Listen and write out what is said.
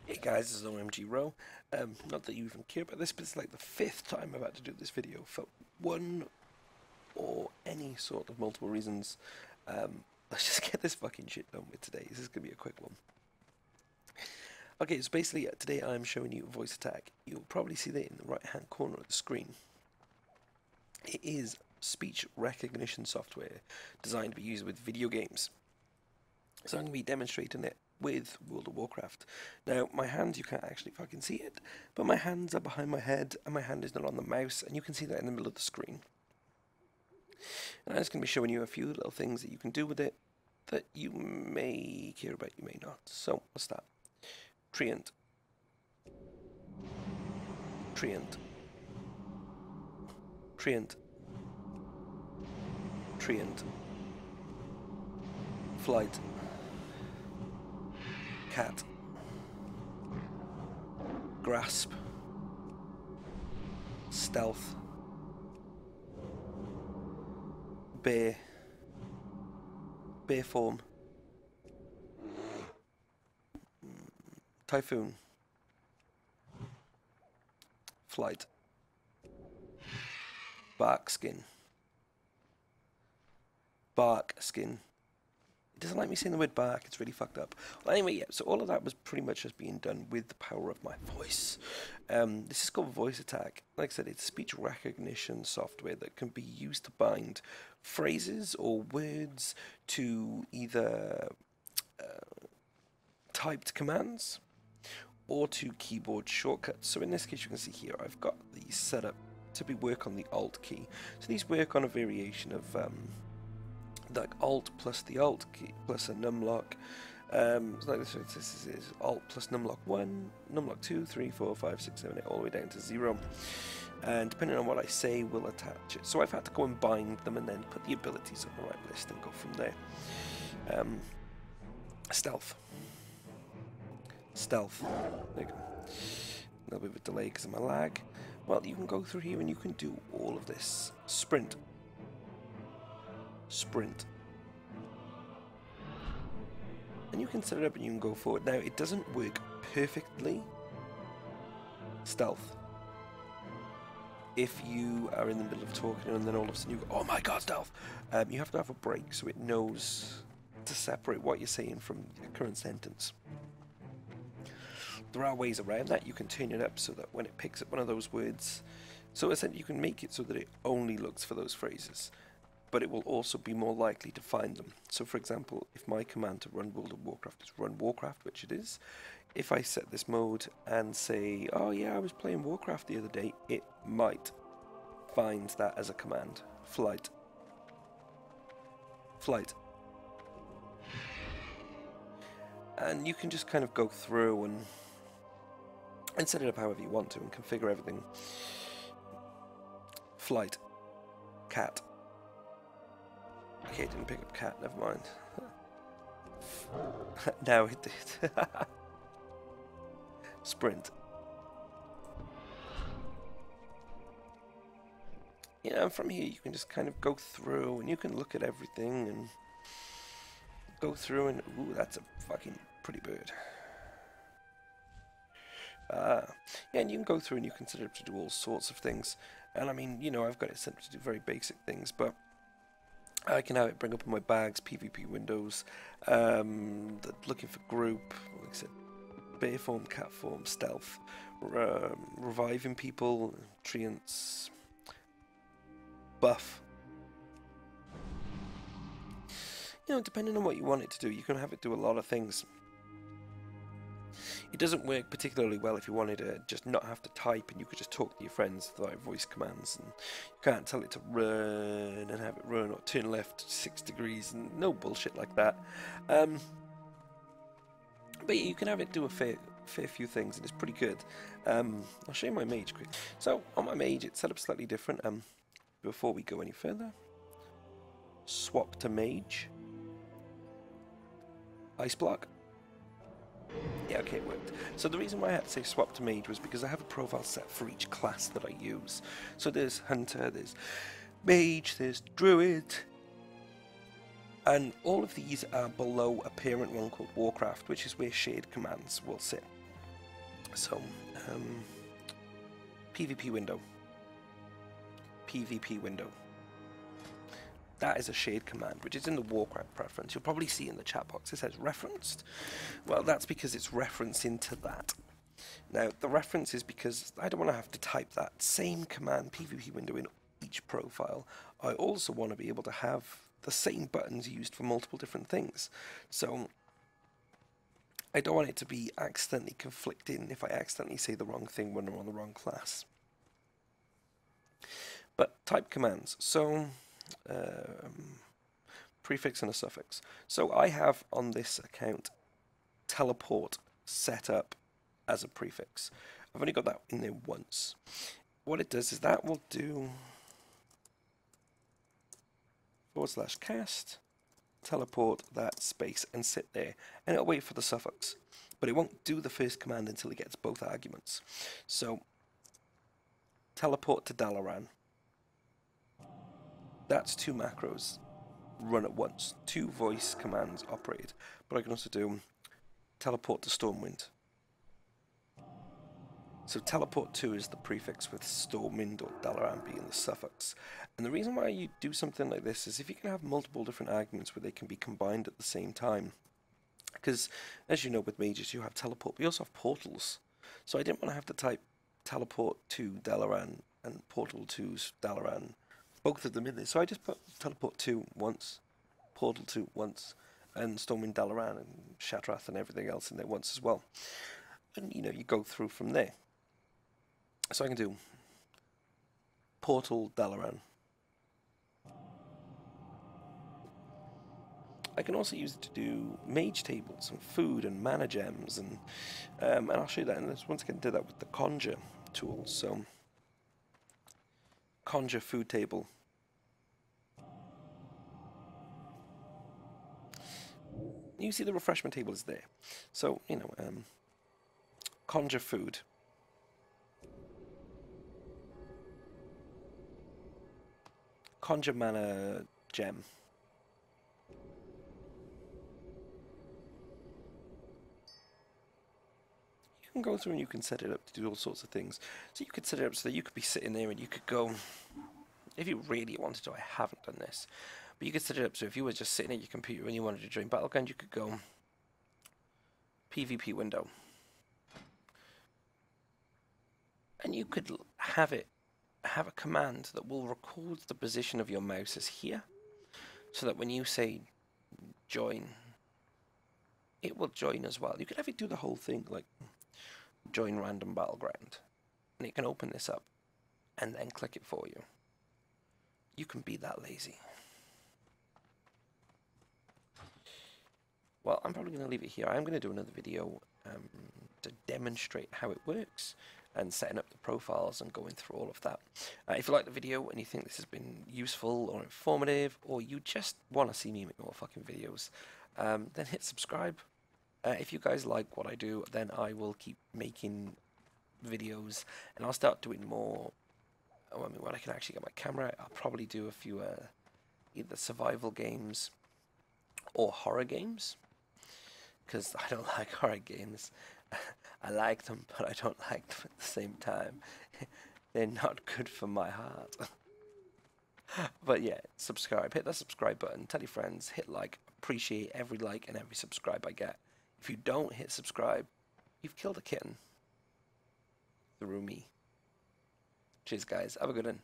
Hey guys, this is OMG Row. Not that you even care about this, but it's like the fifth time I've had to do this video for one or any sort of multiple reasons. Let's just get this fucking shit done with today. This is going to be a quick one. Okay, so basically today I'm showing you a voice attack. You'll probably see that in the right hand corner of the screen. It is speech recognition software designed to be used with video games. So I'm going to be demonstrating it with World of Warcraft. Now, my hands, you can't actually fucking see it, but my hands are behind my head, and my hand is not on the mouse, and you can see that in the middle of the screen. And I'm just going to be showing you a few little things that you can do with it that you may care about, you may not. So, what's that? Treant. Treant. Treant. Treant. Flight. Cat. Grasp. Stealth. Bear. Bear form. Typhoon. Flight. Bark skin. Bark skin. It doesn't like me saying the word bark, it's really fucked up. Well, anyway, yeah, so all of that was pretty much just being done with the power of my voice. This is called Voice Attack. Like I said, it's speech recognition software that can be used to bind phrases or words to either typed commands or to keyboard shortcuts. So in this case, you can see here, I've got these set up to work on the Alt key. So these work on a variation of like Alt plus the Alt key plus a numlock. So like this is Alt plus numlock 1, numlock 2, 3, 4, 5, 6, 7, 8, all the way down to 0. And depending on what I say, we'll attach it. So I've had to go and bind them and then put the abilities on the right list and go from there. Stealth. Stealth. There you go. A little bit of a delay because of my lag. Well, you can go through here and you can do all of this. Sprint. Sprint. And you can set it up and you can go forward. Now, it doesn't work perfectly. Stealth. If you are in the middle of talking and then all of a sudden you go, oh my god, stealth! You have to have a break so it knows to separate what you're saying from your current sentence. There are ways around that. You can turn it up so that when it picks up one of those words, so essentially you can make it so that it only looks for those phrases, but it will also be more likely to find them. So for example, if my command to run World of Warcraft is run Warcraft, which it is, if I set this mode and say, oh yeah, I was playing Warcraft the other day, it might find that as a command. Flight. Flight. And you can just kind of go through and set it up however you want to and configure everything. Flight. Cat. Okay, it didn't pick up cat, never mind. Now it did. Sprint. You know, from here you can just kind of go through and you can look at everything and go through and, ooh, that's a fucking pretty bird. Yeah, and you can go through and you can set it up to do all sorts of things. And I mean, you know, I've got it set up to do very basic things, but I can have it bring up in my bags, PvP windows, looking for group, like I said, bear form, cat form, stealth, reviving people, treants, buff. You know, depending on what you want it to do, you can have it do a lot of things. It doesn't work particularly well if you wanted to just not have to type and you could just talk to your friends via voice commands, and you can't tell it to run and have it run or turn left 6 degrees and no bullshit like that. But you can have it do a fair few things and it's pretty good. I'll show you my mage quick. So on my mage it's set up slightly different. Before we go any further, swap to mage. Ice block. Yeah, okay, it worked. So the reason why I had to say swap to mage was because I have a profile set for each class that I use. So there's hunter, there's mage, there's druid, and all of these are below a parent one called Warcraft, which is where shared commands will sit. So, PvP window. PvP window. That is a shade command, which is in the Warcraft preference. You'll probably see in the chat box it says referenced. Well, that's because it's referenced into that. Now, the reference is because I don't want to have to type that same command PvP window in each profile. I also want to be able to have the same buttons used for multiple different things. So I don't want it to be accidentally conflicting if I accidentally say the wrong thing when I'm on the wrong class. But type commands. So prefix and a suffix. So I have on this account teleport set up as a prefix. I've only got that in there once. What it does is that will do /cast teleport that space and sit there, and it'll wait for the suffix, but it won't do the first command until it gets both arguments. So teleport to Dalaran. That's 2 macros run at once, 2 voice commands operated. But I can also do teleport to Stormwind. So teleport 2 is the prefix with Stormwind or Dalaran being the suffix. And the reason why you do something like this is if you can have multiple different arguments where they can be combined at the same time. Because, as you know, with mages you have teleport, but you also have portals. So I didn't want to have to type teleport to Dalaran and portal to Dalaran, both of them in there. So I just put teleport 2 once, portal 2 once, and Stormwind Dalaran and Shattrath and everything else in there once as well. And, you know, you go through from there. So I can do portal Dalaran. I can also use it to do mage tables and food and mana gems, and I'll show you that. And once again, do that with the conjure tool. So conjure food table. You see the refreshment table is there. So you know, conjure food. Conjure mana gem. You can go through and you can set it up to do all sorts of things. So you could set it up so that you could be sitting there and you could go, if you really wanted to, I haven't done this, but you could set it up so if you were just sitting at your computer and you wanted to join Battleground, you could go PvP window. And you could have a command that will record the position of your mouse as here, so that when you say join, it will join as well. You could have it do the whole thing, like join random battleground, and it can open this up and then click it for you. You can be that lazy. Well, I'm probably going to leave it here. I'm going to do another video to demonstrate how it works and setting up the profiles and going through all of that. If you like the video and you think this has been useful or informative, or you just want to see me make more fucking videos, then hit subscribe. If you guys like what I do, then I will keep making videos, and I'll start doing more. I mean, when I can actually get my camera, I'll probably do a few either survival games or horror games, because I don't like horror games. I like them, but I don't like them at the same time. They're not good for my heart. But yeah, subscribe. Hit that subscribe button. Tell your friends. Hit like. Appreciate every like and every subscribe I get. If you don't hit subscribe, you've killed a kitten through me. Cheers, guys. Have a good one.